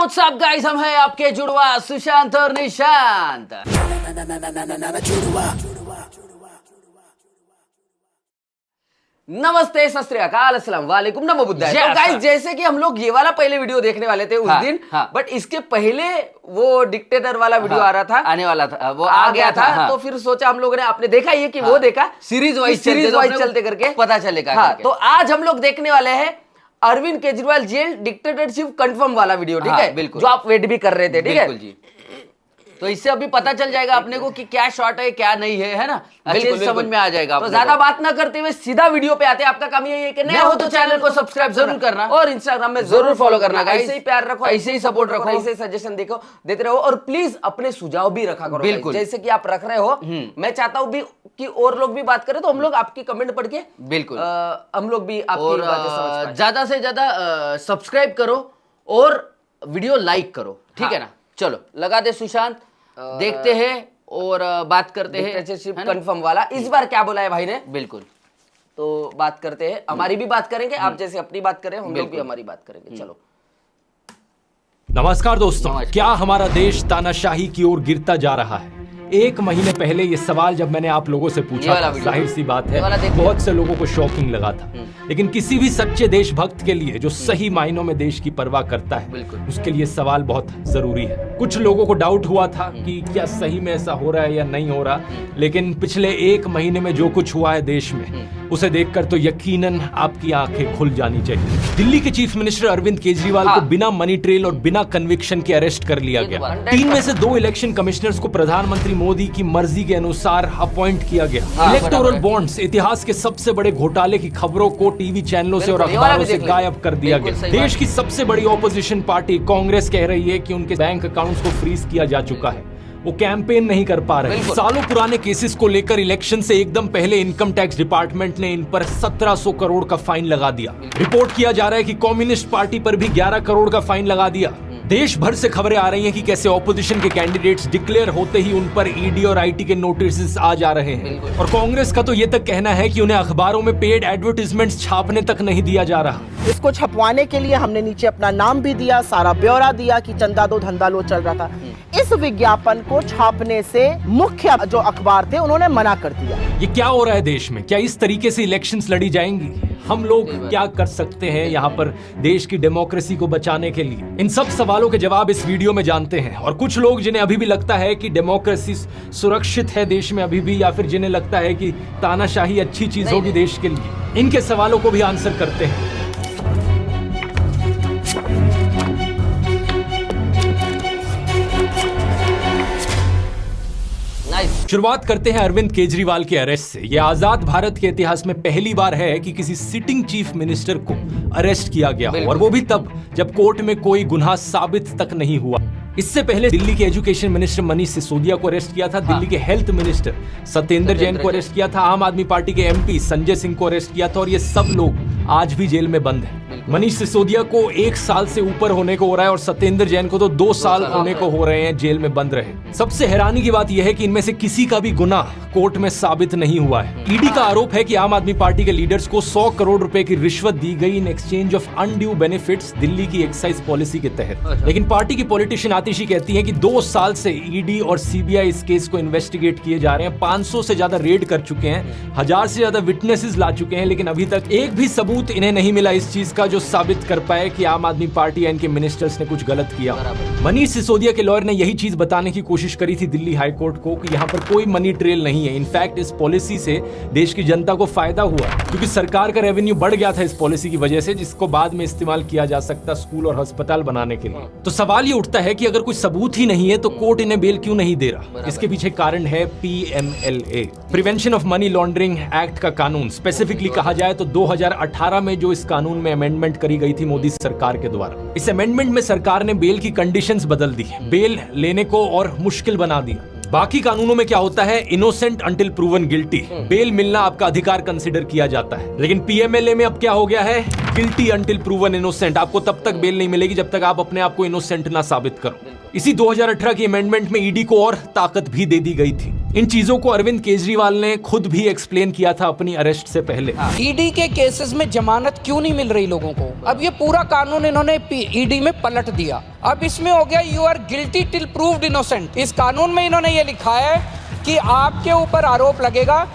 WhatsApp guys, हम हैं आपके जुड़वा सुशांत और निशांत। नमस्ते, सत श्री अकाल, अस्सलाम वालेकुम, नमो बुद्धाय। तो गाइस, जैसे कि हम लोग ये वाला पहले वीडियो देखने वाले थे उस दिन, बट इसके पहले वो डिक्टेटर वाला वीडियो आ रहा था, आने वाला था, वो आ गया था। तो फिर सोचा हम लोगों ने, आपने देखा ये कि वो देखा सीरीज वाइज चलते करके पता चलेगा। तो आज हम लोग देखने वाले हैं Arvind Kejriwal jail dictatorship confirm वाला वीडियो, ठीक है, बिल्कुल, जो आप वेट भी कर रहे थे, ठीक है जी। तो इससे अभी पता चल जाएगा अपने को कि क्या शॉट है क्या नहीं है ना, अच्छे से समझ में आ जाएगा। तो ज्यादा बात ना करते हुए सीधा वीडियो पे आते हैं। आपका काम यही है कि नए हो तो चैनल को सब्सक्राइब जरूर करना और इंस्टाग्राम में जरूर फॉलो करना। ऐसे ही प्यार रखो, ऐसे ही सपोर्ट रखो, ऐसे ही सजेशन देते रहो और प्लीज अपने सुझाव भी रखा करो। बिल्कुल, जैसे कि आप रख रहे हो, मैं चाहता हूँ भी कि और लोग भी बात करें, तो हम लोग आपकी कमेंट पढ़ के बिल्कुल हम लोग भी आपकी बातें समझ पाएं। ज्यादा से ज्यादा सब्सक्राइब करो और वीडियो लाइक करो, ठीक है ना। चलो लगा दे सुशांत, देखते हैं और बात करते हैं डिक्टेटरशिप कंफर्म वाला। इस बार क्या बोला है भाई ने, बिल्कुल, तो बात करते हैं। हमारी भी बात करेंगे, आप जैसे अपनी बात करें, हम लोग भी हमारी बात करेंगे। चलो। नमस्कार दोस्तों, क्या हमारा देश तानाशाही की ओर गिरता जा रहा है? एक महीने पहले ये सवाल जब मैंने आप लोगों से पूछा था, जाहिर सी बात है बहुत से लोगों को शॉकिंग लगा था, लेकिन किसी भी सच्चे देशभक्त के लिए जो सही मायनों में देश की परवाह करता है, उसके लिए सवाल बहुत जरूरी है। कुछ लोगों को डाउट हुआ था कि क्या सही में ऐसा हो रहा है या नहीं हो रहा, लेकिन पिछले एक महीने में जो कुछ हुआ है देश में, उसे देखकर तो यकीनन आपकी आंखें खुल जानी चाहिए। दिल्ली के चीफ मिनिस्टर अरविंद केजरीवाल को बिना मनी ट्रेल और बिना कन्विक्शन के अरेस्ट कर लिया गया। 3 में से 2 इलेक्शन कमिश्नर्स को प्रधानमंत्री मोदी की मर्जी के अनुसार अपॉइंट किया गया। इलेक्टोरल बॉन्ड्स, इतिहास के सबसे बड़े घोटाले की खबरों को टीवी चैनलों से और अखबारों से गायब कर दिया गया। देश की सबसे बड़ी ऑपोजिशन पार्टी कांग्रेस कह रही है कि उनके बैंक अकाउंट्स को फ्रीज किया जा चुका है, वो कैंपेन नहीं कर पा रहे। सालों पुराने केसेस को लेकर इलेक्शन से एकदम पहले इनकम टैक्स डिपार्टमेंट ने इन पर 1700 करोड़ का फाइन लगा दिया। रिपोर्ट किया जा रहा है कि कम्युनिस्ट पार्टी पर भी 11 करोड़ का फाइन लगा दिया। देश भर से खबरें आ रही हैं कि कैसे ऑपोजिशन के कैंडिडेट्स डिक्लेयर होते ही उन पर ईडी और आईटी के नोटिस आ जा रहे हैं। और कांग्रेस का तो ये तक कहना है कि उन्हें अखबारों में पेड एडवर्टाइजमेंट्स छापने तक नहीं दिया जा रहा। इसको छपवाने के लिए हमने नीचे अपना नाम भी दिया, सारा ब्यौरा दिया कि चंदा दो धंधा लो चल रहा था। इस विज्ञापन को छापने से मुख्य जो अखबार थे उन्होंने मना कर दिया। ये क्या हो रहा है देश में? क्या इस तरीके से इलेक्शंस लड़ी जाएंगी? हम लोग क्या कर सकते हैं यहाँ पर देश की डेमोक्रेसी को बचाने के लिए? इन सब सवालों के जवाब इस वीडियो में जानते हैं। और कुछ लोग जिन्हें अभी भी लगता है कि डेमोक्रेसी सुरक्षित है देश में अभी भी, या फिर जिन्हें लगता है कि तानाशाही अच्छी चीज होगी देश के लिए, इनके सवालों को भी आंसर करते हैं। शुरुआत करते हैं अरविंद केजरीवाल के अरेस्ट से। यह आजाद भारत के इतिहास में पहली बार है कि किसी सिटिंग चीफ मिनिस्टर को अरेस्ट किया गया हो, और वो भी तब जब कोर्ट में कोई गुनाह साबित तक नहीं हुआ। इससे पहले दिल्ली के एजुकेशन मिनिस्टर मनीष सिसोदिया को अरेस्ट किया था, दिल्ली के हेल्थ मिनिस्टर सत्येंद्र जैन को अरेस्ट किया था, आम आदमी पार्टी के एमपी संजय सिंह को अरेस्ट किया था, और ये सब लोग आज भी जेल में बंद हैं। मनीष सिसोदिया को 1 साल से ऊपर होने को हो रहा है और सत्येंद्र जैन को तो 2 साल होने को हो रहे हैं जेल में बंद रहे। सबसे हैरानी की बात यह है कि इनमें से किसी का भी गुनाह कोर्ट में साबित नहीं हुआ है। ईडी का आरोप है कि आम आदमी पार्टी के लीडर्स को 100 करोड़ रुपए की रिश्वत दी गई in exchange of undue benefits Delhi की एक्साइज पॉलिसी के तहत। लेकिन पार्टी की पॉलिटिशियन आतिशी कहती है कि 2 साल से ईडी और सीबीआई इस केस को इन्वेस्टिगेट किए जा रहे हैं, 500 से ज्यादा रेड कर चुके हैं, 1000 से ज्यादा विटनेसेस ला चुके हैं, लेकिन अभी तक एक भी सबूत इन्हें नहीं मिला इस चीज का जो साबित कर पाए कि आम आदमी पार्टी या इनके मिनिस्टर्स ने कुछ गलत किया। मनीष सिसोदिया के लॉयर ने यही चीज बताने की कोशिश करी थी दिल्ली हाई कोर्ट को कि यहाँ पर कोई मनी ट्रेल नहीं है। इनफैक्ट इस पॉलिसी से देश की जनता को फायदा हुआ, क्योंकि सरकार का रेवेन्यू बढ़ गया था इस पॉलिसी की वजह से, जिसको बाद में इस्तेमाल किया जा सकता स्कूल और अस्पताल बनाने के लिए। तो सवाल ये उठता है कि अगर कोई सबूत ही नहीं है तो कोर्ट इन्हें बेल क्यों नहीं दे रहा? इसके पीछे कारण है PMLA, prevention of money laundering act का कानून। स्पेसिफिकली कहा जाए तो 2018 में जो इस कानून में अमेंडमेंट करी गई थी मोदी सरकार के द्वारा, इस अमेंडमेंट में सरकार ने बेल की कंडीशंस बदल दी, बेल लेने को और मुश्किल बना दिया। बाकी कानूनों में क्या होता है, innocent until proven guilty, bail मिलना आपका अधिकार कंसिडर किया जाता है। लेकिन PMLA में अब क्या हो गया है, गिल्टी अंटिल प्रूवन इनोसेंट, आपको तब तक बेल नहीं मिलेगी जब तक आप अपने आप को इनोसेंट ना साबित करो। इसी 2018 की अमेंडमेंट में ईडी को और ताकत भी दे दी गई थी। इन चीजों को अरविंद केजरीवाल ने खुद भी एक्सप्लेन किया था अपनी अरेस्ट से पहले। ईडी के केसेस में जमानत क्यों नहीं मिल रही लोगों को? अब ये पूरा कानून इन्होंने ईडी में पलट दिया। अब इसमें हो गया you are guilty till proved innocent. इस कानून में इन्होंने ये लिखा है कि आपके ऊपर आरोप लगेगा,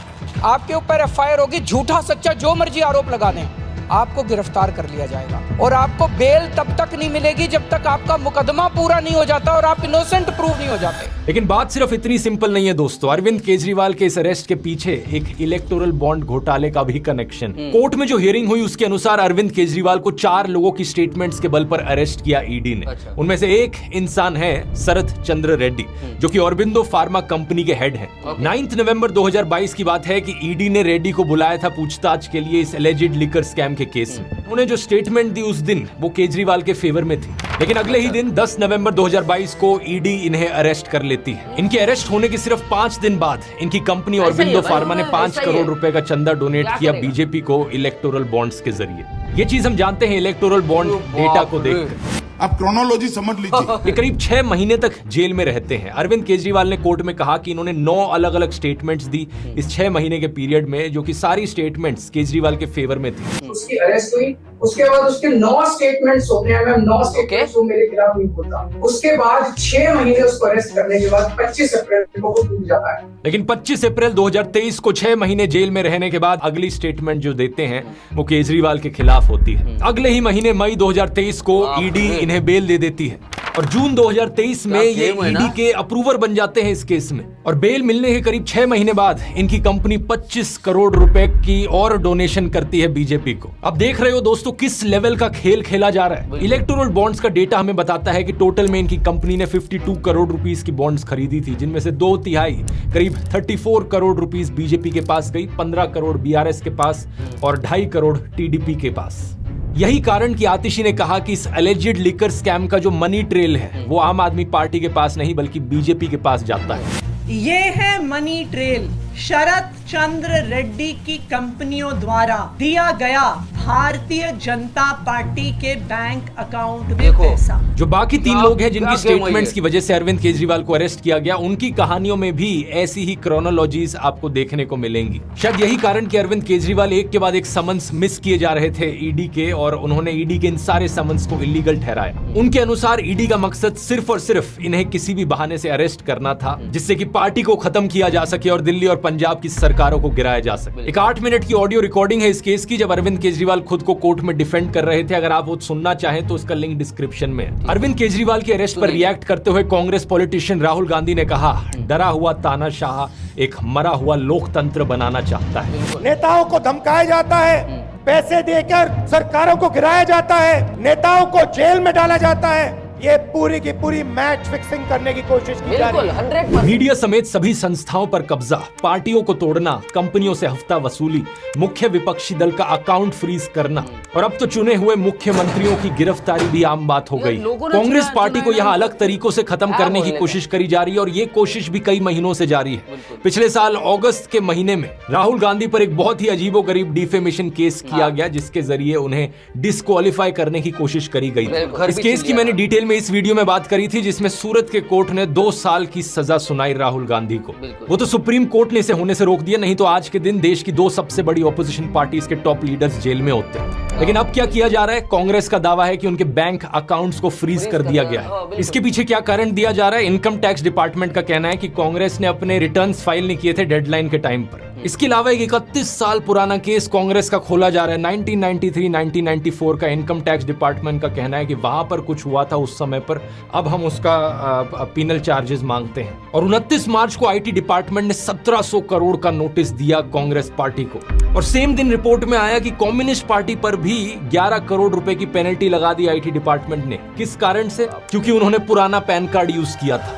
आपके ऊपर एफआईआर होगी, झूठा सच्चा जो मर्जी आरोप लगा दें, आपको गिरफ्तार कर लिया जाएगा और आपको बेल तब तक नहीं मिलेगी जब तक आपका मुकदमा पूरा नहीं हो जाता और आप इनोसेंट प्रूव नहीं हो जाते। लेकिन बात सिर्फ इतनी सिंपल नहीं है दोस्तों। अरविंद केजरीवाल के इस अरेस्ट के पीछे एक इलेक्टोरल बॉन्ड घोटाले का भी कनेक्शन। कोर्ट में जो हियरिंग हुई उसके अनुसार अरविंद केजरीवाल को 4 लोगों की स्टेटमेंट्स के बल पर अरेस्ट किया ईडी ने। उनमें से एक इंसान है शरद चंद्र रेड्डी, जो कि ऑरबिंदो फार्मा कंपनी के हेड हैं। 9 नवंबर 2022 की बात है कि ईडी ने रेड्डी को बुलाया था पूछताछ के लिए इस एलिजिड लिकर स्कैम के केस में। उन्होंने जो स्टेटमेंट दी उस दिन वो केजरीवाल के फेवर में थी, लेकिन अगले ही दिन 10 नवंबर 2022 को ईडी इन्हें अरेस्ट कर लेती है। इनके अरेस्ट होने के सिर्फ 5 दिन बाद इनकी कंपनी ऑरबिंदो फार्मा ने 5 करोड़ रुपए का चंदा डोनेट किया बीजेपी को इलेक्टोरल बॉन्ड्स के जरिए। ये चीज हम जानते हैं इलेक्टोरल बॉन्ड डेटा को देखकर। आप क्रोनोलॉजी समझ लीजिए। ये करीब 6 महीने तक जेल में रहते हैं। अरविंद केजरीवाल ने कोर्ट में कहा कि इन्होंने 9 अलग अलग स्टेटमेंट्स दी इस 6 महीने के पीरियड में, जो कि सारी स्टेटमेंट्स केजरीवाल के फेवर में थी। उसकी अरेस्ट हुई, उसके बाद उसके 9 स्टेटमेंट्स होते हैं। 9 स्टेटमेंट्स वो मेरे खिलाफ नहीं बोलता। उसके बाद 6 महीने उसको अरेस्ट करने के बाद 25 अप्रैल को वो टूट जाता है। लेकिन 25 अप्रैल 2023 को 6 महीने जेल में रहने के बाद अगली स्टेटमेंट जो देते हैं वो केजरीवाल के खिलाफ होती है। अगले ही महीने मई 2023 को ईडी इन्हें बेल दे देती है और जून 2023 में ये ईडी के अप्रूवर बन जाते हैं इस केस में। और बेल मिलने के करीब 6 महीने बाद इनकी कंपनी 25 करोड़ रुपए की और डोनेशन करती है बीजेपी को। अब देख रहे हो दोस्तों किस लेवल का खेल खेला जा रहा है। इलेक्टोरल बॉन्ड्स का डेटा हमें बताता है कि टोटल में इनकी कंपनी ने 52 करोड़ रुपीस की बॉन्ड्स खरीदी थी, जिनमें से 2/3 करीब 34 करोड़ रुपीस बीजेपी के पास गई, 15 करोड़ बीआरएस के पास और 2.5 करोड़ टीडीपी के पास। यही कारण कि आतिशी ने कहा कि इस एलिजिड लिकर स्कैम का जो मनी ट्रेल है वो आम आदमी पार्टी के पास नहीं बल्कि बीजेपी के पास जाता है। ये है मनी ट्रेल, शरद चंद्र रेड्डी की कंपनियों द्वारा दिया गया भारतीय जनता पार्टी के बैंक अकाउंट में पैसा। जो बाकी 3 लोग हैं जिनकी स्टेटमेंट्स की वजह से अरविंद केजरीवाल को अरेस्ट किया गया, उनकी कहानियों में भी ऐसी ही क्रोनोलॉजीज आपको देखने को मिलेंगी। शायद यही कारण कि अरविंद केजरीवाल एक के बाद एक समन्स मिस किए जा रहे थे ईडी के, और उन्होंने ईडी के इन सारे समन्स को इलीगल ठहराया। उनके अनुसार ईडी का मकसद सिर्फ और सिर्फ इन्हें किसी भी बहाने से अरेस्ट करना था, जिससे कि पार्टी को खत्म किया जा सके और दिल्ली और पंजाब की सरकारों को गिराया जा सके। एक 8 मिनट की ऑडियो रिकॉर्डिंग है इस केस की, जब अरविंद केजरीवाल खुद को कोर्ट में डिफेंड कर रहे थे। अगर आप वो सुनना चाहें तो उसका लिंक डिस्क्रिप्शन में है। अरविंद केजरीवाल के अरेस्ट पर रिएक्ट करते हुए कांग्रेस पॉलिटिशियन राहुल गांधी ने कहा, डरा हुआ तानाशाह एक मरा हुआ लोकतंत्र बनाना चाहता है। नेताओं को धमकाया जाता है, पैसे देकर सरकारों को गिराया जाता है, नेताओं को जेल में डाला जाता है। ये पूरी की पूरी मैच फिक्सिंग करने की कोशिश की जा रही है। 100%। मीडिया समेत सभी संस्थाओं पर कब्जा, पार्टियों को तोड़ना, कंपनियों से हफ्ता वसूली, मुख्य विपक्षी दल का अकाउंट फ्रीज करना और अब तो चुने हुए मुख्यमंत्रियों की गिरफ्तारी भी आम बात हो गई। कांग्रेस पार्टी को यहाँ अलग तरीकों से खत्म करने की कोशिश करी जा रही है और ये कोशिश भी कई महीनों से जारी है। पिछले साल अगस्त के महीने में राहुल गांधी पर एक बहुत ही अजीबोगरीब डिफेमेशन केस किया गया, जिसके जरिए उन्हें डिस्क्वालीफाई करने की कोशिश करी गई थी। इस केस की मैंने डिटेल में इस वीडियो में बात करी थी, जिसमें सूरत के कोर्ट ने 2 साल की सजा सुनाई राहुल गांधी को। वो तो सुप्रीम कोर्ट ने इसे होने से रोक दिया, नहीं तो आज के दिन देश की 2 सबसे बड़ी ऑपोजिशन पार्टीज के टॉप लीडर्स जेल में होते हैं। लेकिन अब क्या किया जा रहा है? कांग्रेस का दावा है कि उनके बैंक अकाउंट्स को फ्रीज कर दिया गया है। इसके पीछे क्या कारण दिया जा रहा है? इनकम टैक्स डिपार्टमेंट का कहना है कि कांग्रेस ने अपने रिटर्न्स फाइल नहीं किए थे डेडलाइन के टाइम पर। इसके अलावा एक 31 साल पुराना केस कांग्रेस का खोला जा रहा है। 1993-1994 का इनकम टैक्स डिपार्टमेंट का कहना है कि वहां पर कुछ हुआ था उस समय पर, अब हम उसका पीनल चार्जेस मांगते हैं। और 29 मार्च को आईटी डिपार्टमेंट ने 1700 करोड़ का नोटिस दिया कांग्रेस पार्टी को। और सेम दिन रिपोर्ट में आया कि कम्युनिस्ट पार्टी पर भी 11 करोड़ रुपए की पेनल्टी लगा दी आईटी डिपार्टमेंट ने। किस कारण से? क्योंकि उन्होंने पुराना पैन कार्ड यूज किया था।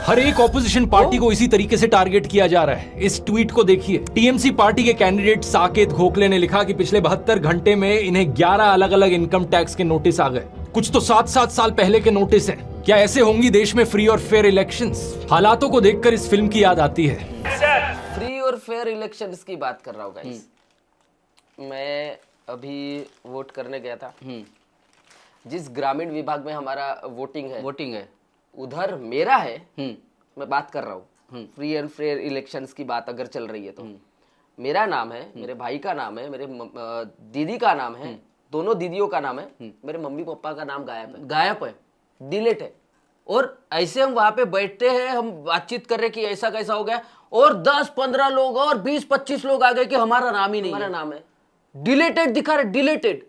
हर एक ऑपोजिशन पार्टी को इसी तरीके से टारगेट किया जा रहा है। इस ट्वीट को देखिए। टीएमसी पार्टी के कैंडिडेट साकेत गोखले ने लिखा कि पिछले 72 घंटे में इन्हें 11 अलग अलग इनकम टैक्स के नोटिस आ गए। कुछ तो 7-7 साल पहले के नोटिस हैं। क्या ऐसे होंगी देश में फ्री और फेयर इलेक्शंस? हालातों को देखकर इस फिल्म की याद आती है। फ्री और फेयर इलेक्शंस की बात कर रहा हूँ गाइस। मैं अभी वोट करने गया था। जिस ग्रामीण विभाग में हमारा वोटिंग है, उधर मेरा है। मैं बात कर रहा हूँ फ्री एंड फेयर इलेक्शंस की बात अगर चल रही है तो मेरा नाम है, मेरे भाई का नाम है, मेरे दीदी का नाम है, दोनों दीदियों का नाम है, मेरे मम्मी पापा का नाम गायब है, डिलीट है। और ऐसे हम वहां पे बैठते हैं, हम बातचीत कर रहे कि ऐसा कैसा हो गया, और 10-15 लोग और 20-25 लोग आ गए कि हमारा नाम ही नहीं, हमारा नाम है, डिलीटेड दिखा रहे, डिलीटेड।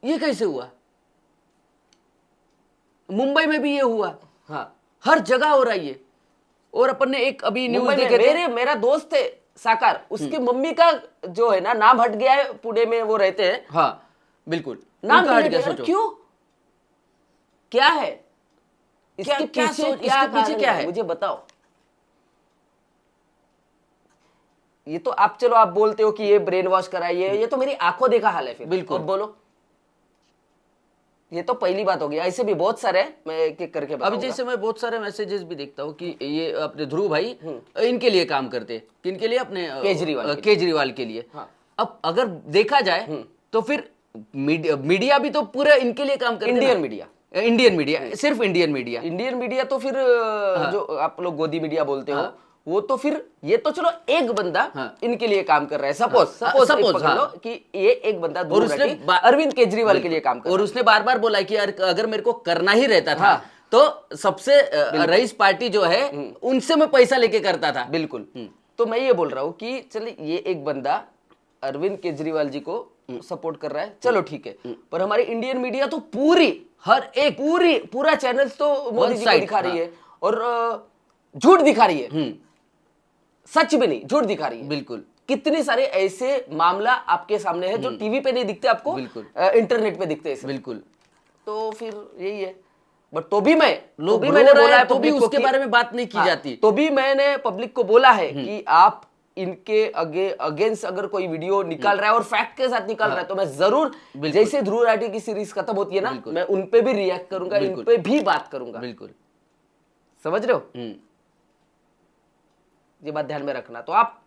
ये कैसे हुआ? मुंबई में भी ये हुआ, हाँ, हर जगह हो रहा है ये। और अपन ने एक अभी न्यूज देखे थे, मेरा दोस्त है साकार, उसकी मम्मी का जो है ना नाम हट गया है, पुणे में वो रहते हैं, हाँ बिल्कुल, नाम हट गया। सोचो क्यों, क्या है इसके पीछे क्या है, मुझे बताओ। ये तो आप, चलो आप बोलते हो कि ये ब्रेन वॉश करा, ये तो मेरी आंखों देखा हाल है। फिर बिल्कुल बोलो, ये तो पहली बात हो गई। ऐसे भी बहुत सारे मैं एक एक करके अभी जैसे मैं बहुत सारे मैसेजेस भी देखता हूँ कि ये अपने ध्रुव भाई इनके लिए काम करते हैं, किनके लिए? अपने केजरीवाल के लिए। हाँ। अब अगर देखा जाए तो फिर मीडिया भी तो पूरा इनके लिए काम करते हैं। इंडियन मीडिया, सिर्फ इंडियन मीडिया तो फिर जो आप लोग गोदी मीडिया बोलते हो, वो तो फिर ये तो चलो एक बंदा इनके लिए काम कर रहा है, सपोज पकड़ लो कि ये एक बंदा, और उसने अरविंद केजरीवाल के लिए काम कर रहा है, और उसने बार बार बोला कि अगर मेरे को करना ही रहता था तो सबसे रईस पार्टी जो है उनसे मैं पैसा लेके करता था। बिल्कुल। तो मैं ये बोल रहा हूँ कि चलिए ये एक बंदा अरविंद केजरीवाल जी को सपोर्ट कर रहा है, चलो ठीक है, पर हमारी इंडियन मीडिया तो पूरा चैनल तो मोदी जी को दिखा रही है, और झूठ दिखा रही है, सच भी नहीं, झूठ दिखा रही है। बिल्कुल। कितने सारे ऐसे मामला आपके सामने है जो टीवी पे नहीं दिखते आपको, बिल्कुल, इंटरनेट पे दिखते हैं। बिल्कुल। तो फिर यही है। बट तो भी मैंने बोला है, तो भी उसके बारे में बात नहीं की जाती। तो भी मैंने पब्लिक को बोला है कि आप इनके अगेंस्ट अगर कोई वीडियो निकाल रहा है और फैक्ट के साथ निकाल रहा है, तो मैं जरूर, जैसे ध्रुव राठी की सीरीज खत्म होती है ना, मैं उन पे भी रिएक्ट करूंगा, इन पे भी बात करूंगा। बिल्कुल, समझ रहे हो? ये बात ध्यान में रखना। तो आप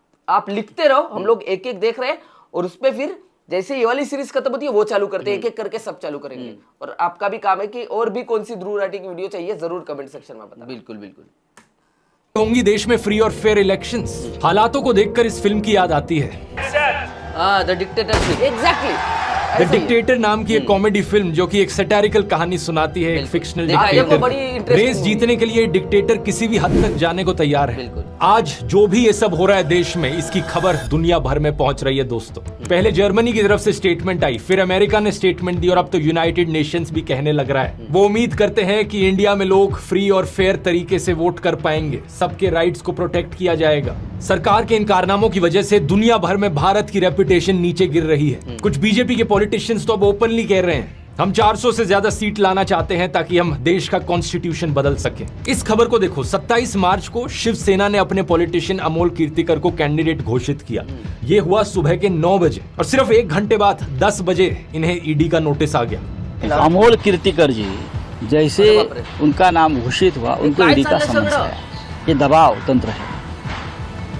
लिखते रहो, हम लोग एक एक देख रहे हैं, और उस पे फिर जैसे ये वाली सीरीज खत्म होती है वो चालू करते हैं, एक एक करके सब चालू करेंगे। और आपका भी काम है कि और भी कौन सी ध्रुव राठी की वीडियो चाहिए, जरूर कमेंट सेक्शन में बताना। बिल्कुल बिल्कुल। होंगी देश में फ्री और फेयर इलेक्शंस। हालातों को देखकर इस फिल्म की याद आती है, the dictatorship. Exactly, the dictator नाम की एक कॉमेडी फिल्म जो कि एक सैटारिकल कहानी सुनाती है। एक फिक्शनल डिक्टेटर रेस जीतने के लिए डिक्टेटर किसी भी हद तक जाने को तैयार है। आज जो भी ये सब हो रहा है देश में, इसकी खबर दुनिया भर में पहुंच रही है दोस्तों। पहले जर्मनी की तरफ से स्टेटमेंट आई, फिर अमेरिका ने स्टेटमेंट दी, और अब तो यूनाइटेड नेशंस भी कहने लग रहा है। वो उम्मीद करते हैं कि इंडिया में लोग फ्री और फेयर तरीके से वोट कर पाएंगे, सबके राइट्स को प्रोटेक्ट किया जाएगा। सरकार के इन कारनामों की वजह से दुनिया भर में भारत की रेपुटेशन नीचे गिर रही है। कुछ बीजेपी के पॉलिटिशियंस तो अब ओपनली कह रहे हैं हम 400 से ज्यादा सीट लाना चाहते हैं ताकि हम देश का कॉन्स्टिट्यूशन बदल सके। इस खबर को देखो, 27 मार्च को शिवसेना ने अपने पॉलिटिशियन अमोल कीर्तिकर को कैंडिडेट घोषित किया। ये हुआ सुबह के 9 बजे, और सिर्फ 1 घंटे बाद 10 बजे इन्हें ईडी का नोटिस आ गया। अमोल कीर्तिकर जी जैसे उनका नाम घोषित हुआ, उनको ईडी का समस्या है। ये दबाव तंत्र है,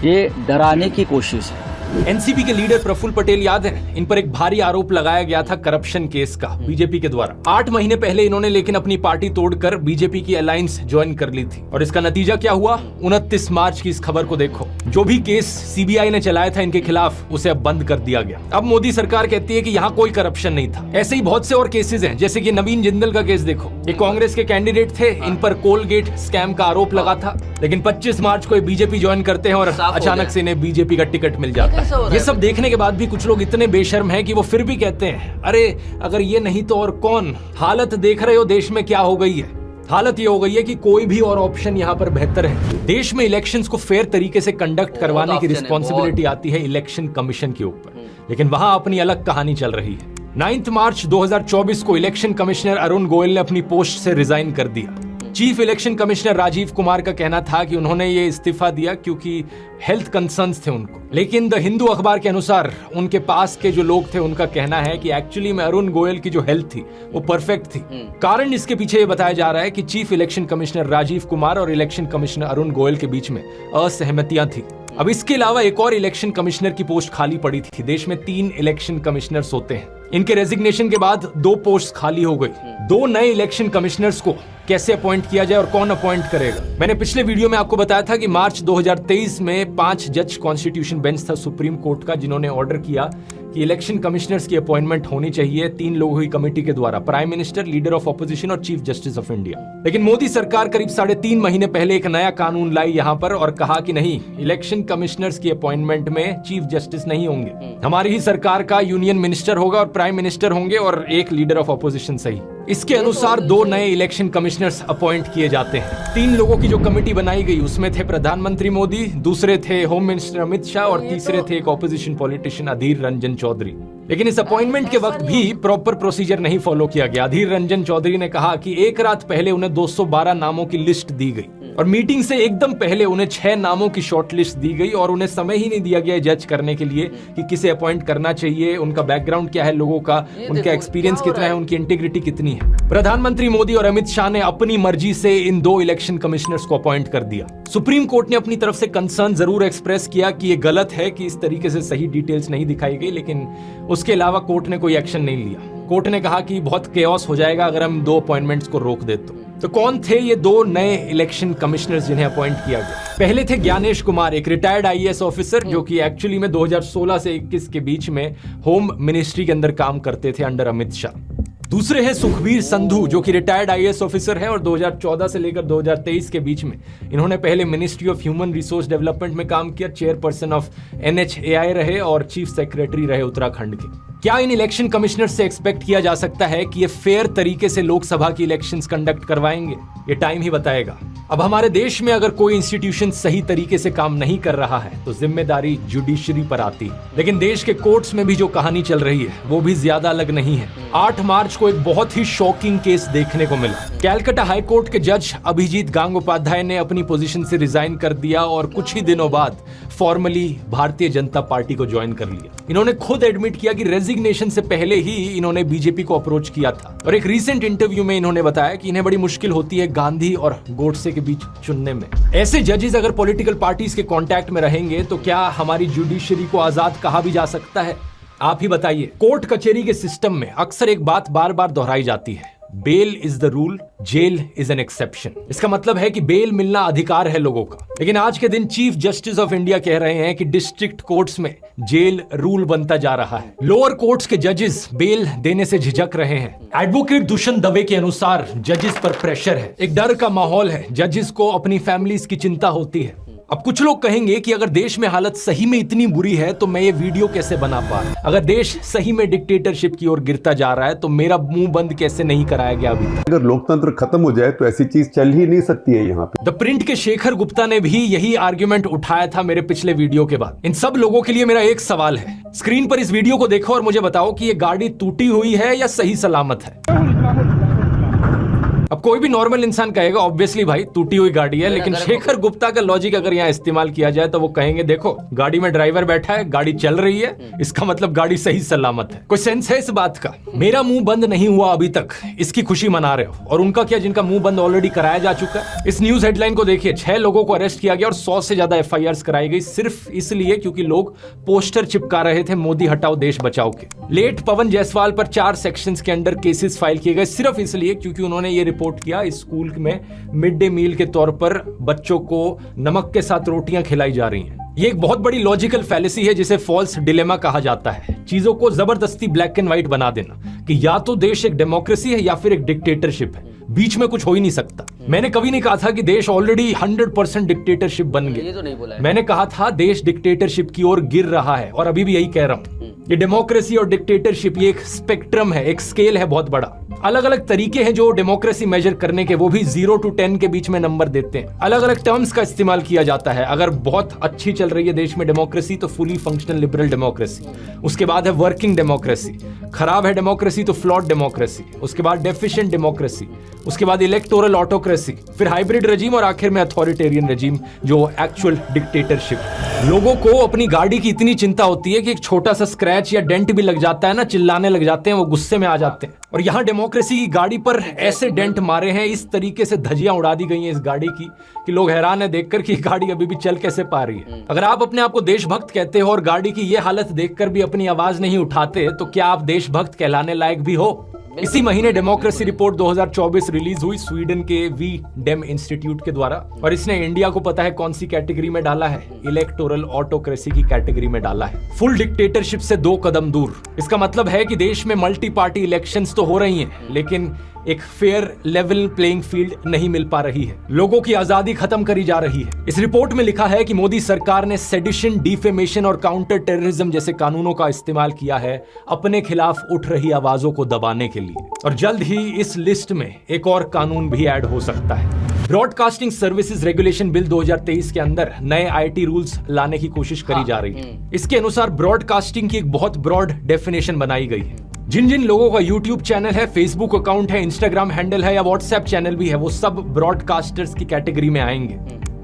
ये डराने की कोशिश है। एनसीपी के लीडर प्रफुल्ल पटेल याद है, इन पर एक भारी आरोप लगाया गया था करप्शन केस का बीजेपी के द्वारा। 8 महीने पहले इन्होंने लेकिन अपनी पार्टी तोड़कर बीजेपी की अलायंस ज्वाइन कर ली थी, और इसका नतीजा क्या हुआ? 29 मार्च की इस खबर को देखो। जो भी केस सीबीआई ने चलाया था इनके खिलाफ, उसे अब बंद कर दिया गया। अब मोदी सरकार कहती है कि यहाँ कोई करप्शन नहीं था। ऐसे ही बहुत से और केसेस हैं, जैसे कि नवीन जिंदल का केस देखो। ये कांग्रेस के कैंडिडेट थे, इन पर कोलगेट स्कैम का आरोप लगा था, लेकिन 25 मार्च को बीजेपी ज्वाइन करते हैं और अचानक से इन्हें बीजेपी का टिकट मिल जाता है। ये सब देखने के बाद भी कुछ लोग इतने बेशर्म हैं कि वो फिर भी कहते हैं, अरे अगर ये नहीं तो और कौन। हालत देख रहे हो देश में क्या हो गई है। हालत ये हो गई है कि कोई भी और ऑप्शन यहाँ पर बेहतर है। देश में इलेक्शंस को फेयर तरीके से कंडक्ट करवाने की रिस्पॉन्सिबिलिटी आती है इलेक्शन कमीशन के ऊपर, लेकिन वहां अपनी अलग कहानी चल रही है। 9 मार्च 2024 को इलेक्शन कमिश्नर अरुण गोयल ने अपनी पोस्ट से रिजाइन कर दिया। Chief election commissioner Rajiv Kumar का कहना था कि उन्होंने ये इस्तीफा दिया क्योंकि हेल्थ कंसर्न्स थे उनको, लेकिन द हिंदू अखबार के अनुसार उनके पास के जो लोग थे उनका कहना है कि एक्चुअली में अरुण गोयल की जो हेल्थ थी वो परफेक्ट थी। कारण इसके पीछे ये बताया जा रहा है कि chief election commissioner Rajiv Kumar और इलेक्शन कमिश्नर अरुण गोयल के बीच में असहमतियां थी। अब इसके अलावा एक और इलेक्शन कमिश्नर की पोस्ट खाली पड़ी थी। देश में 3 इलेक्शन कमिश्नर्स होते हैं, इनके रेजिग्नेशन के बाद 2 पोस्ट खाली हो गई। 2 नए इलेक्शन कमिश्नर्स को कैसे अपॉइंट किया जाए और कौन अपॉइंट करेगा। मैंने पिछले वीडियो में आपको बताया था कि मार्च 2023 में 5 जज कॉन्स्टिट्यूशन बेंच था सुप्रीम कोर्ट का, जिन्होंने ऑर्डर किया कि इलेक्शन कमिश्नर्स की अपॉइंटमेंट होनी चाहिए 3 लोगों की कमेटी के द्वारा, prime minister, leader of opposition और चीफ जस्टिस ऑफ इंडिया। लेकिन मोदी सरकार करीब 3.5 महीने पहले एक नया कानून लाई यहां पर और कहा कि नहीं, इलेक्शन कमिश्नर्स की अपॉइंटमेंट में चीफ जस्टिस नहीं होंगे, हमारी ही सरकार का यूनियन मिनिस्टर होगा और प्राइम मिनिस्टर होंगे और एक लीडर ऑफ ऑपोजिशन सही। इसके अनुसार 2 नए इलेक्शन कमिश्नर्स अपॉइंट किए जाते हैं। 3 लोगों की जो कमेटी बनाई गई उसमें थे प्रधानमंत्री मोदी, दूसरे थे होम मिनिस्टर अमित शाह और तीसरे थे एक ऑपोजिशन पॉलिटिशियन अधीर रंजन चौधरी। लेकिन इस अपॉइंटमेंट के वक्त भी प्रॉपर प्रोसीजर नहीं फॉलो किया गया। अधीर रंजन चौधरी ने कहा कि एक रात पहले उन्हें 212 नामों की लिस्ट दी गई और मीटिंग से एकदम पहले उन्हें 6 नामों की शॉर्ट लिस्ट दी गई और उन्हें समय ही नहीं दिया गया जज करने के लिए कि किसे अपॉइंट करना चाहिए, उनका बैकग्राउंड क्या है, लोगों का उनका एक्सपीरियंस कितना है, उनकी इंटीग्रिटी कितनी है। प्रधानमंत्री मोदी और अमित शाह ने अपनी मर्जी से इन 2 इलेक्शन कमिश्नर्स को अपॉइंट कर दिया। सुप्रीम कोर्ट ने अपनी तरफ से कंसर्न जरूर एक्सप्रेस किया कि ये गलत है कि इस तरीके से सही डिटेल्स नहीं दिखाई गई, लेकिन उसके अलावा कोर्ट ने कोई एक्शन नहीं लिया। कोर्ट ने कहा कि बहुत केओस हो जाएगा अगर हम 2 अपॉइंटमेंट्स को रोक दे तो कौन थे ये 2 नए इलेक्शन कमिश्नर्स जिन्हें अपॉइंट किया गया? पहले थे ज्ञानेश कुमार, एक रिटायर्ड आईएएस ऑफिसर जो कि एक्चुअली में 2016 से 21 के बीच में होम मिनिस्ट्री के अंदर काम करते थे अंडर अमित शाह। दूसरे हैं सुखबीर संधू जो कि रिटायर्ड आईएएस ऑफिसर है और 2014 से लेकर 2023 के बीच में इन्होंने पहले ministry of human resource development में काम किया, चेयरपर्सन ऑफ NHAI रहे और चीफ सेक्रेटरी रहे उत्तराखंड के। क्या इन इलेक्शन कमिश्नर से एक्सपेक्ट किया जा सकता है कि ये फेयर तरीके से लोकसभा की इलेक्शंस कंडक्ट करवाएंगे? ये टाइम ही बताएगा। अब हमारे देश में अगर कोई इंस्टीट्यूशन सही तरीके से काम नहीं कर रहा है तो जिम्मेदारी जुडिशरी पर आती है, लेकिन देश के कोर्ट्स में भी जो कहानी चल रही है वो भी ज्यादा अलग नहीं है। 8 मार्च को एक बहुत ही शॉकिंग केस देखने को मिला। कैलकाटा हाई कोर्ट के जज अभिजीत गांगोपाध्याय ने अपनी पोजीशन से रिजाइन कर दिया और कुछ ही दिनों बाद फॉर्मली भारतीय जनता पार्टी को ज्वाइन कर लिया। इन्होंने खुद एडमिट किया कि रेजिग्नेशन से पहले ही इन्होंने बीजेपी को अप्रोच किया था और एक रीसेंट इंटरव्यू में इन्होंने बताया कि इन्हें बड़ी मुश्किल होती है गांधी और गोडसे के बीच चुनने में। ऐसे जजेस अगर पॉलिटिकल पार्टीज के कांटेक्ट में रहेंगे तो क्या हमारी जुडिशरी को आजाद कहा भी जा सकता है? आप ही बताइए। कोर्ट कचहरी के सिस्टम में अक्सर एक बात बार बार दोहराई जाती है, bail is the rule, jail is an exception. इसका मतलब है कि बेल मिलना अधिकार है लोगों का, लेकिन आज के दिन चीफ जस्टिस ऑफ इंडिया कह रहे हैं कि डिस्ट्रिक्ट कोर्ट्स में जेल रूल बनता जा रहा है। लोअर कोर्ट्स के जजेस बेल देने से झिझक रहे हैं। एडवोकेट दुष्यंत दवे के अनुसार जजेस पर प्रेशर है, एक डर का माहौल है, जजेस को अपनी फैमिलीज की चिंता होती है। अब कुछ लोग कहेंगे कि अगर देश में हालत सही में इतनी बुरी है तो मैं ये वीडियो कैसे बना पा रहा? अगर देश सही में डिक्टेटरशिप की ओर गिरता जा रहा है तो मेरा मुंह बंद कैसे नहीं कराया गया अभी तक? अगर लोकतंत्र खत्म हो जाए तो ऐसी चीज चल ही नहीं सकती है यहाँ पे। द प्रिंट के शेखर गुप्ता ने भी यही आर्ग्यूमेंट उठाया था मेरे पिछले वीडियो के बाद। इन सब लोगों के लिए मेरा एक सवाल है, स्क्रीन पर इस वीडियो को देखो और मुझे बताओ कि ये गाड़ी टूटी हुई है या सही सलामत है। अब कोई भी नॉर्मल इंसान कहेगा ऑब्वियसली भाई टूटी हुई गाड़ी है, लेकिन शेखर गुप्ता का लॉजिक अगर यहाँ इस्तेमाल किया जाए तो वो कहेंगे देखो गाड़ी में ड्राइवर बैठा है, गाड़ी चल रही है, इसका मतलब गाड़ी सही सलामत है। कोई सेंस है इस बात का? मेरा मुंह बंद नहीं हुआ अभी तक, इसकी खुशी मना रहे हो, और उनका क्या जिनका मुंह बंद ऑलरेडी कराया जा चुका है? इस न्यूज हेडलाइन को देखिए, 6 लोगों को अरेस्ट किया गया और 100 से ज्यादा FIRs कराई गई सिर्फ इसलिए क्योंकि लोग पोस्टर चिपका रहे थे मोदी हटाओ देश बचाओ के। लेट पवन जायसवाल पर 4 सेक्शंस के अंडर केसेस फाइल किए गए सिर्फ इसलिए क्योंकि उन्होंने ये रिपोर्ट किया स्कूल में मिड डे मील के तौर पर बच्चों को नमक के साथ रोटियां खिलाई जा रही हैं। ये एक बहुत बड़ी लॉजिकल फैलेसी है जिसे फॉल्स डिलेमा कहा जाता है। चीजों को जबरदस्ती ब्लैक एंड व्हाइट बना देना कि या तो देश एक डेमोक्रेसी है या फिर एक डिक्टेटरशिप है, बीच में कुछ हो ही नहीं सकता। मैंने कभी नहीं कहा था कि देश ऑलरेडी 100% डिक्टेटरशिप बन गया, ये तो नहीं बोला है। मैंने कहा था देश डिक्टेटरशिप की ओर गिर रहा है और अभी भी यही कह रहा हूं। ये डेमोक्रेसी और डिक्टेटरशिप ये एक स्पेक्ट्रम है, एक स्केल है बहुत बड़ा। अलग अलग तरीके हैं जो डेमोक्रेसी मेजर करने के, वो भी 0 to 10 के बीच में नंबर देते हैं। अलग अलग टर्म्स का इस्तेमाल किया जाता है। अगर बहुत अच्छी चल रही है देश में डेमोक्रेसी तो फुली फंक्शनल लिबरल डेमोक्रेसी, उसके बाद है वर्किंग डेमोक्रेसी, खराब है डेमोक्रेसी तो फ्लॉड डेमोक्रेसी, उसके बाद डेफिशिएंट डेमोक्रेसी, उसके बाद इलेक्टोरल ऑटोक्रेसी, फिर हाइब्रिड रजीम और आखिर में अथॉरिटेरियन रजीम जो एक्चुअल डिक्टेटरशिप। लोगों को अपनी गाड़ी की इतनी चिंता होती है कि एक छोटा सा स्क्रैच या डेंट भी लग जाता है ना, चिल्लाने लग जाते हैं, वो गुस्से में आ जाते हैं। और यहाँ डेमोक्रेसी की गाड़ी पर ऐसे डेंट मारे हैं, इस तरीके से धज्जियां उड़ा दी गई हैं इस गाड़ी की कि लोग हैरान है देखकर कि गाड़ी अभी भी चल कैसे पा रही है। अगर आप अपने आप को देशभक्त कहते हो और गाड़ी की ये हालत देखकर भी अपनी आवाज नहीं उठाते तो क्या आप देशभक्त कहलाने लायक भी हो? इसी महीने डेमोक्रेसी रिपोर्ट 2024 रिलीज हुई स्वीडन के वी डेम इंस्टीट्यूट के द्वारा, और इसने इंडिया को पता है कौन सी कैटेगरी में डाला है? इलेक्टोरल ऑटोक्रेसी की कैटेगरी में डाला है। फुल डिक्टेटरशिप से 2 कदम दूर। इसका मतलब है कि देश में मल्टी पार्टी इलेक्शंस तो हो रही हैं, लेकिन एक फेयर लेवल प्लेइंग फील्ड नहीं मिल पा रही है। लोगों की आजादी खत्म करी जा रही है। इस रिपोर्ट में लिखा है कि मोदी सरकार ने सेडिशन, डिफेमेशन और काउंटर टेररिज्म जैसे कानूनों का इस्तेमाल किया है अपने खिलाफ उठ रही आवाजों को दबाने के लिए, और जल्द ही इस लिस्ट में एक और कानून भी ऐड हो सकता है। ब्रॉडकास्टिंग सर्विसेज रेगुलेशन बिल 2023 के अंदर नए आईटी रूल्स लाने की कोशिश करी जा रही है। इसके अनुसार ब्रॉडकास्टिंग की एक बहुत ब्रॉड डेफिनेशन बनाई गई है। जिन जिन लोगों का यूट्यूब चैनल है, फेसबुक अकाउंट है, इंस्टाग्राम हैंडल है या व्हाट्सएप चैनल भी है, वो सब ब्रॉडकास्टर्स की कैटेगरी में आएंगे।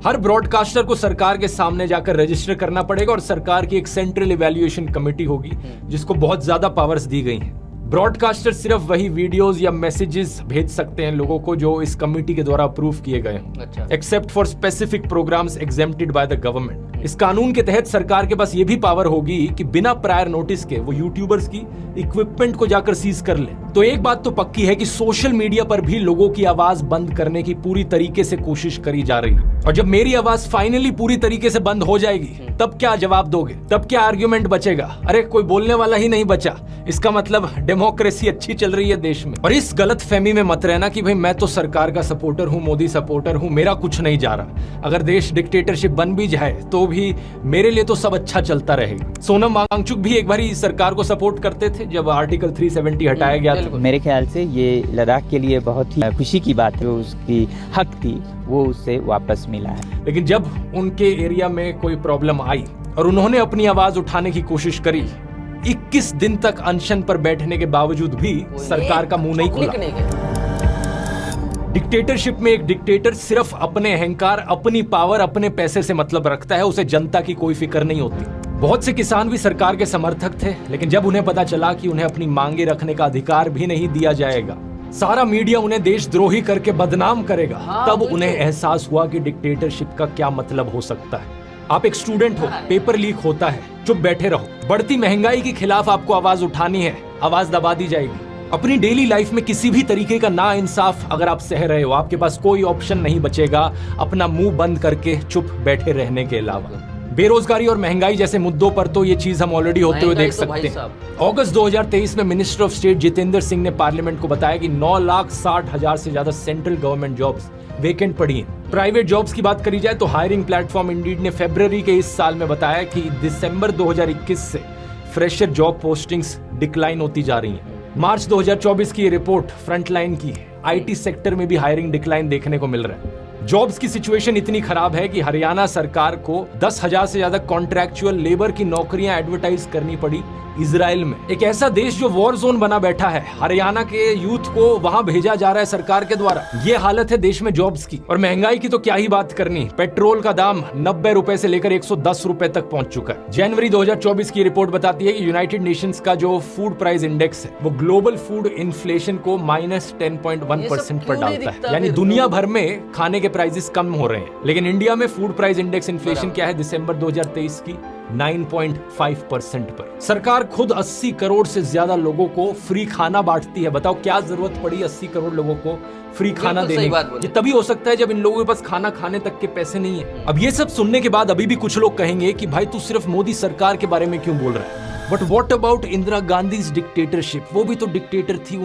हर ब्रॉडकास्टर को सरकार के सामने जाकर रजिस्टर करना पड़ेगा और सरकार की एक सेंट्रल इवैल्यूएशन कमेटी होगी जिसको बहुत ज्यादा पावर्स दी गई हैं। ब्रॉडकास्टर सिर्फ वही वीडियोस या मैसेजेस भेज सकते हैं लोगों को जो इस कमेटी के द्वारा अप्रूव किए गए हों, except for specific programmes exempted by the government. इस कानून के तहत सरकार के पास ये भी पावर होगी कि बिना प्रायर नोटिस के वो यूट्यूबर्स की इक्विपमेंट को जाकर सीज कर ले। तो एक बात तो पक्की है कि सोशल मीडिया पर भी लोगों की आवाज बंद करने की पूरी तरीके से कोशिश करी जा रही है। और जब मेरी आवाज फाइनली पूरी तरीके से बंद हो जाएगी तब क्या जवाब दोगे? तब क्या आर्ग्यूमेंट बचेगा? अरे कोई बोलने वाला ही नहीं बचा, इसका मतलब डेमोक्रेसी अच्छी चल रही है देश में। और इस गलत फहमी में मत रहना कि भाई मैं तो सरकार का सपोर्टर हूँ, मोदी सपोर्टर हूँ, मेरा कुछ नहीं जा रहा। अगर देश डिक्टेटरशिप बन भी जाए तो भी मेरे लिए तो सब अच्छा चलता रहेगा। सोनम वांगचुक भी एक बार सरकार को सपोर्ट करते थे जब आर्टिकल 370 हटाया गया था। मेरे ख्याल से ये लद्दाख के लिए बहुत ही खुशी की बात है, उसकी हक थी वो उससे वापस मिला है। लेकिन जब उनके एरिया में कोई प्रॉब्लम आई और उन्होंने अपनी आवाज उठाने की कोशिश करी, 21 दिन तक अनशन पर बैठने के बावजूद भी सरकार का मुंह नहीं खुला। डिक्टेटरशिप में एक डिक्टेटर सिर्फ अपने अहंकार, अपनी पावर, अपने पैसे से मतलब रखता है, उसे जनता की कोई फिक्र नहीं होती। बहुत से किसान भी सरकार के समर्थक थे, लेकिन जब उन्हें पता चला कि उन्हें अपनी मांगे रखने का अधिकार भी नहीं दिया जाएगा, सारा मीडिया उन्हें देशद्रोही करके बदनाम करेगा, तब उन्हें एहसास हुआ कि डिक्टेटरशिप का क्या मतलब हो सकता है। आप एक स्टूडेंट हो, पेपर लीक होता है, चुप बैठे रहो। बढ़ती महंगाई के खिलाफ आपको आवाज उठानी है, आवाज दबा दी जाएगी। अपनी डेली लाइफ में किसी भी तरीके का नाइंसाफ अगर आप सह रहे हो, आपके पास कोई ऑप्शन नहीं बचेगा अपना मुंह बंद करके चुप बैठे रहने के अलावा। बेरोजगारी और महंगाई जैसे मुद्दों पर तो ये चीज हम ऑलरेडी होते हुए देख सकते हैं। अगस्त 2023 में minister of state Jitendra Singh ने पार्लियामेंट को बताया कि 9,60,000 से ज्यादा सेंट्रल गवर्नमेंट जॉब्स वेकेंट पड़ी हैं। प्राइवेट जॉब्स की बात करी जाए तो हायरिंग प्लेटफॉर्म इंडीड ने फरवरी के इस साल में बताया कि दिसंबर 2021 से फ्रेशर जॉब पोस्टिंग्स डिक्लाइन होती जा रही हैं। मार्च 2024 की ये रिपोर्ट फ्रंटलाइन की है, आईटी सेक्टर में भी हायरिंग डिक्लाइन देखने को मिल रहा है। जॉब्स की सिचुएशन इतनी खराब है कि हरियाणा सरकार को 10,000 से ज्यादा कॉन्ट्रैक्चुअल लेबर की नौकरियां एडवर्टाइज करनी पड़ी इजराइल में। एक ऐसा देश जो वॉर जोन बना बैठा है, हरियाणा के यूथ को वहां भेजा जा रहा है सरकार के द्वारा। ये हालत है देश में जॉब्स की। और महंगाई की तो क्या ही बात करनी, पेट्रोल का दाम 90 रुपए से लेकर 110 रुपए तक पहुंच चुका है। जनवरी 2024 की रिपोर्ट बताती है कि यूनाइटेड नेशंस का जो फूड प्राइस इंडेक्स है वो ग्लोबल फूड इन्फ्लेशन को -10.1% पर डालता है। यानी दुनिया भर में खाने के प्राइसेस कम हो रहे हैं, लेकिन इंडिया में फूड प्राइस इंडेक्स इन्फ्लेशन क्या है दिसंबर 2023 की 9.5% पर। सरकार खुद 80 करोड़ से ज्यादा लोगों को फ्री खाना बांटती है। बताओ क्या जरूरत पड़ी 80 करोड़ लोगों को फ्री खाना देने की? ये तभी हो सकता है जब इन लोगों के पास खाना खाने तक के पैसे नहीं है। अब ये सब सुनने के बाद अभी भी कुछ लोग कहेंगे कि भाई तू सिर्फ मोदी सरकार के बारे में क्यों बोल रहा है? But what about Indira Gandhi dictatorship? वो भी तो डिक्टेटर थी,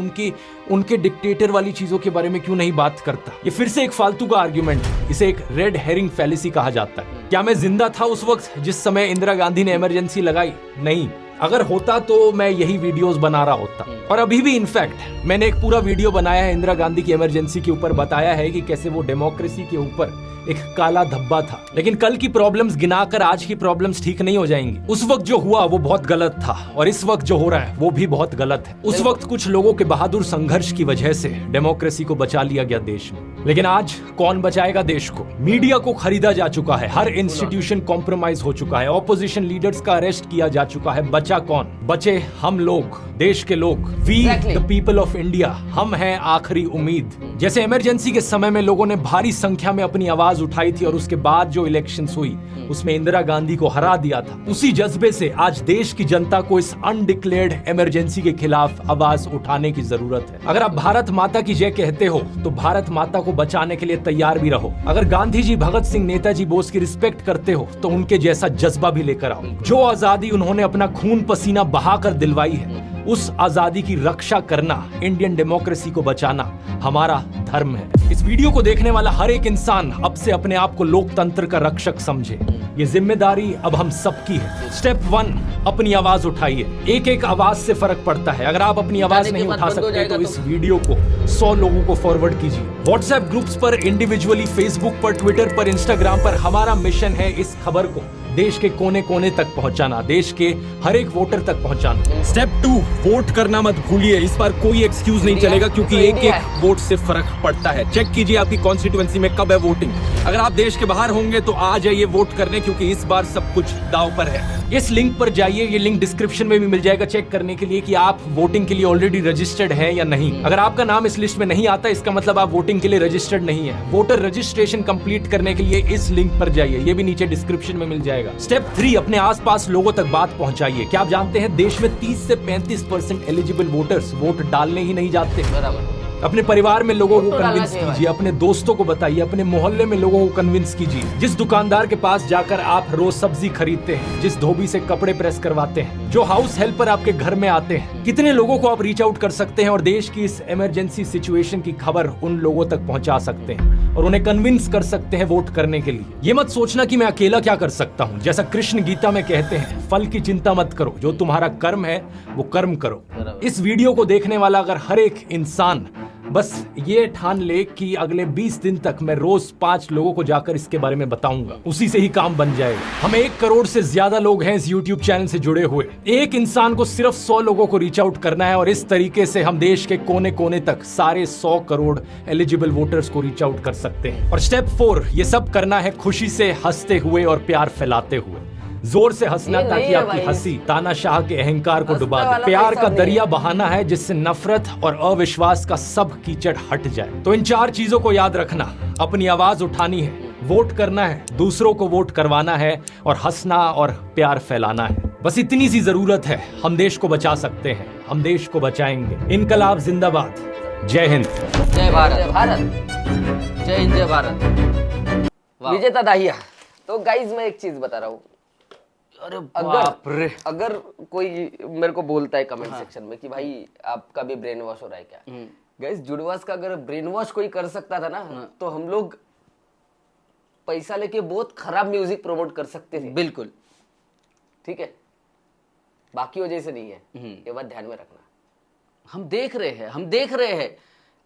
उनके डिक्टेटर वाली चीजों के बारे में क्यों नहीं बात करता? ये फिर से एक फालतू का आर्ग्यूमेंट है, इसे एक रेड हेरिंग फैलेसी कहा जाता है। क्या मैं जिंदा था उस वक्त जिस समय इंदिरा गांधी ने इमरजेंसी लगाई? नहीं, अगर होता तो मैं यही वीडियोस बना रहा होता। और अभी भी इनफैक्ट मैंने एक पूरा वीडियो बनाया है इंदिरा गांधी की इमरजेंसी के ऊपर, बताया है कि कैसे वो डेमोक्रेसी के ऊपर एक काला धब्बा था। लेकिन कल की प्रॉब्लम्स गिनाकर आज की प्रॉब्लम्स ठीक नहीं हो जाएंगी। उस वक्त जो हुआ वो बहुत गलत था और इस वक्त जो हो रहा है वो भी बहुत गलत है। उस वक्त कुछ लोगों के बहादुर संघर्ष की वजह से डेमोक्रेसी को बचा लिया गया देश में, लेकिन आज कौन बचाएगा देश को? मीडिया को खरीदा जा चुका है, हर इंस्टीट्यूशन कॉम्प्रोमाइज हो चुका है, ऑपोजिशन लीडर्स का अरेस्ट किया जा चुका है। बचा कौन? बचे हम लोग, देश के लोग, we the people of India. हम हैं आखिरी उम्मीद। जैसे इमरजेंसी के समय में लोगों ने भारी संख्या में अपनी आवाज उठाई थी और उसके बाद जो इलेक्शंस हुई उसमें इंदिरा गांधी को हरा दिया था, उसी जज्बे से आज देश की जनता को इस अनडिक्लेयर्ड इमरजेंसी के खिलाफ आवाज उठाने की जरूरत है। अगर आप भारत माता की जय कहते हो तो भारत माता को बचाने के लिए तैयार भी रहो। अगर गांधी जी, भगत सिंह, नेताजी बोस की रिस्पेक्ट करते हो तो उनके जैसा जज्बा भी लेकर आओ। जो आजादी उन्होंने अपना खून पसीना बहाकर दिलवाई है, उस आजादी की रक्षा करना, इंडियन डेमोक्रेसी को बचाना हमारा धर्म है। इस वीडियो को देखने वाला हर एक इंसान अब से अपने आप को लोकतंत्र का रक्षक समझे। ये जिम्मेदारी अब हम सबकी है। स्टेप 1, अपनी आवाज उठाइए। एक एक आवाज से फर्क पड़ता है। अगर आप अपनी आवाज नहीं उठा सकते तो इस वीडियो को 100 लोगों को फॉरवर्ड कीजिए। व्हाट्सएप ग्रुप्स पर, इंडिविजुअली, फेसबुक पर, ट्विटर पर, इंस्टाग्राम पर। हमारा मिशन है इस खबर को देश के कोने कोने तक पहुंचाना, देश के हर एक वोटर तक पहुंचाना। स्टेप 2, वोट करना मत भूलिए। इस बार कोई एक्सक्यूज नहीं चलेगा क्योंकि एक एक वोट से फर्क पड़ता है। चेक कीजिए आपकी कॉन्स्टिट्यूएंसी में कब है वोटिंग। अगर आप देश के बाहर होंगे तो आ जाइए वोट करने, क्योंकि इस बार सब कुछ दांव पर है। इस लिंक पर जाइए, ये लिंक डिस्क्रिप्शन में भी मिल जाएगा, चेक करने के लिए कि आप वोटिंग के लिए ऑलरेडी रजिस्टर्ड हैं या नहीं। अगर आपका नाम इस लिस्ट में नहीं आता इसका मतलब आप वोटिंग के लिए रजिस्टर्ड नहीं है। वोटर रजिस्ट्रेशन कंप्लीट करने के लिए इस लिंक पर जाइए, ये भी नीचे डिस्क्रिप्शन में मिल जाएगा। स्टेप 3, अपने आसपास लोगों तक बात पहुंचाइए। क्या आप जानते हैं देश में 30 से 35% एलिजिबल वोटर्स वोट डालने ही नहीं जाते। बराबर। अपने परिवार में लोगों को कन्विंस कीजिए, अपने दोस्तों को बताइए, अपने मोहल्ले में लोगों को कन्विंस कीजिए। जिस दुकानदार के पास जाकर आप रोज सब्जी खरीदते हैं, जिस धोबी से कपड़े प्रेस करवाते हैं, जो हाउस हेल्पर आपके घर में आते हैं, कितने लोगों को आप रीच आउट कर सकते हैं और देश की इस इमरजेंसी सिचुएशन की खबर उन लोगों तक पहुंचा सकते हैं और उन्हें कन्विंस कर सकते हैं वोट करने के लिए। ये मत सोचना कि मैं अकेला क्या कर सकता हूँ। जैसा कृष्ण गीता में कहते हैं, फल की चिंता मत करो, जो तुम्हारा कर्म है वो कर्म करो। इस वीडियो को देखने वाला अगर हर एक इंसान बस ये ठान ले कि अगले 20 दिन तक मैं रोज 5 लोगों को जाकर इसके बारे में बताऊंगा, उसी से ही काम बन जाएगा। हम 1 करोड़ से ज्यादा लोग हैं इस YouTube चैनल से जुड़े हुए। एक इंसान को सिर्फ 100 लोगों को रीच आउट करना है और इस तरीके से हम देश के कोने कोने तक सारे 100 करोड़ एलिजिबल वोटर्स को रीच आउट कर सकते हैं। और स्टेप 4, ये सब करना है खुशी से, हंसते हुए और प्यार फैलाते हुए। जोर से हंसना ताकि आपकी हंसी तानाशाह के अहंकार को डुबा दे। प्यार का दरिया बहाना है जिससे नफरत और अविश्वास का सब कीचड़ हट जाए। तो इन 4 चीजों को याद रखना, अपनी आवाज उठानी है, वोट करना है, दूसरों को वोट करवाना है और हंसना और प्यार फैलाना है। बस इतनी सी जरूरत है। हम देश को बचा सकते हैं, हम देश को बचाएंगे। इनकलाब जिंदाबाद। जय हिंद, जय भारत। भारत जय हिंद, जय भारत। विजेता दाहिया। तो गाइज मैं एक चीज बता रहा हूँ, अगर कोई मेरे को बोलता है कमेंट सेक्शन में कि भाई आपका भी ब्रेन वॉश हो रहा है क्या, गाइस जुड़वास का अगर ब्रेन वॉश कोई कर सकता था ना तो हम लोग पैसा लेके बहुत खराब म्यूजिक प्रमोट कर सकते थे। बिल्कुल, ठीक है, बाकी वजह से नहीं है, ये बात ध्यान में रखना। हम देख रहे हैं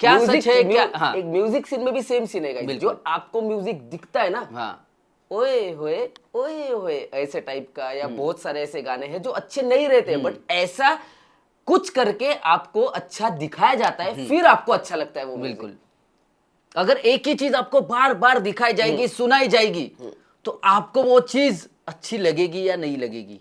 क्या सच है क्या। हाँ। एक म्यूजिक सीन में भी सेम सीन है, जो आपको म्यूजिक दिखता है ना, हाँ, ओए होए ऐसे टाइप का, या बहुत सारे ऐसे गाने हैं जो अच्छे नहीं रहते बट ऐसा कुछ करके आपको अच्छा दिखाया जाता है, फिर आपको अच्छा लगता है वो। बिल्कुल, अगर एक ही चीज आपको बार बार दिखाई जाएगी, सुनाई जाएगी, तो आपको वो चीज अच्छी लगेगी या नहीं लगेगी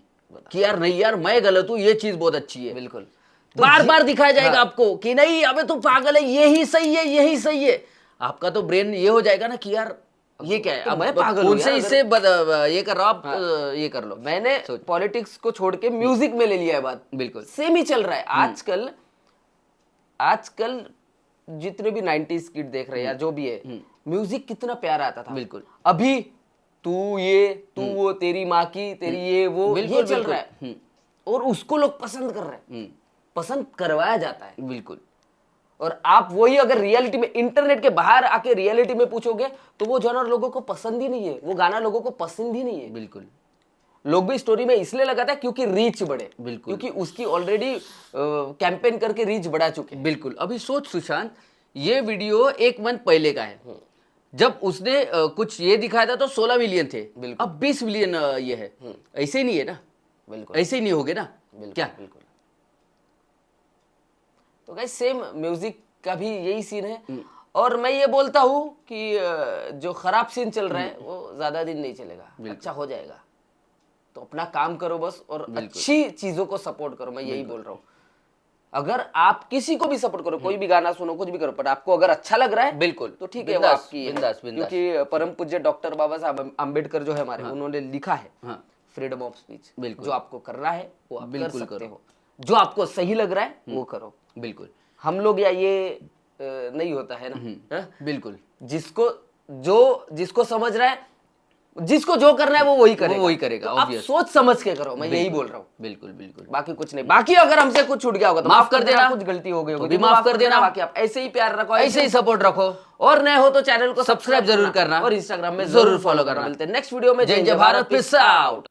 कि यार नहीं यार मैं गलत हूं, ये चीज बहुत अच्छी है। बिल्कुल, तो बार बार दिखाया जाएगा आपको कि नहीं अबे तू पागल है, यही सही है, यही सही है। आपका तो ब्रेन ये हो जाएगा ना कि यार ये क्या है, तो अब मैं पागल कौन से इससे ये कर रहा आप, ये कर लो। मैंने पॉलिटिक्स को छोड़ के म्यूजिक में ले लिया है बात। बिल्कुल सेम ही चल रहा है आजकल जितने भी 90s किड देख रहे हैं या जो भी है, म्यूजिक कितना प्यारा आता था। बिल्कुल, अभी तू वो तेरी माँ की तेरी ये वो ये चल रहा है और उसको लोग पसंद कर रहे हैं, पसंद करवाया जाता है। बिल्कुल, और आप वही अगर रियलिटी में, इंटरनेट के बाहर आके रियलिटी में पूछोगे तो वो जॉनर लोगों को पसंद ही नहीं है, वो गाना लोगों को पसंद ही नहीं है। बिल्कुल, लोग भी स्टोरी में इसलिए लगाता है क्योंकि रीच बढ़े, बिल्कुल। क्योंकि उसकी ऑलरेडी कैंपेन करके रीच बढ़ा चुके हैं। बिल्कुल। अभी सोच सुशांत, ये वीडियो 1 मंथ पहले का है। जब उसने कुछ ये दिखाया था तो 16 मिलियन थे, अब 20 मिलियन ये है। ऐसे ही नहीं है ना? बिल्कुल ऐसे ही नहीं होगे ना? क्या? बिल्कुल। तो गाइस सेम म्यूजिक का भी यही सीन है, और मैं ये बोलता हूँ कि जो खराब सीन चल रहा है वो ज्यादा दिन नहीं चलेगा, अच्छा हो जाएगा। तो अपना काम करो बस, और अच्छी चीजों को सपोर्ट करो, मैं यही बोल रहा हूँ। अगर आप किसी को भी सपोर्ट करो, कोई भी गाना सुनो, कुछ भी करो, पर आपको अगर अच्छा लग रहा है बिल्कुल तो ठीक है, वो बिंदास, आपकी है। बिंदास, बिंदास। क्योंकि परम पूज्य डॉक्टर बाबा साहब अम्बेडकर जो है हमारे, उन्होंने लिखा है फ्रीडम ऑफ स्पीच। बिल्कुल। जो आपको करना है वो आप बिल्कुल कर सकते करो। हो, जो आपको सही लग रहा है वो करो। बिल्कुल। हम लोग या ये नहीं होता है ना, हाँ? बिल्कुल। जिसको समझ रहा है, जिसको जो करना है वो वही करेगा, वही करेगा, तो आप obvious। सोच समझ के करो, मैं यही बोल रहा हूँ। बिल्कुल बिल्कुल। बाकी कुछ नहीं। बाकी अगर हमसे कुछ छूट गया होगा तो माफ कर देना, कुछ गलती हो गई तो होगी भी माफ कर देना। बाकी आप ऐसे ही प्यार रखो, ऐसे ही सपोर्ट रखो, और नए हो तो चैनल को सब्सक्राइब जरूर करना, और इंस्टाग्राम में जरूर फॉलो करना। मिलते हैं नेक्स्ट वीडियो में। जय जय भारत, पीस आउट।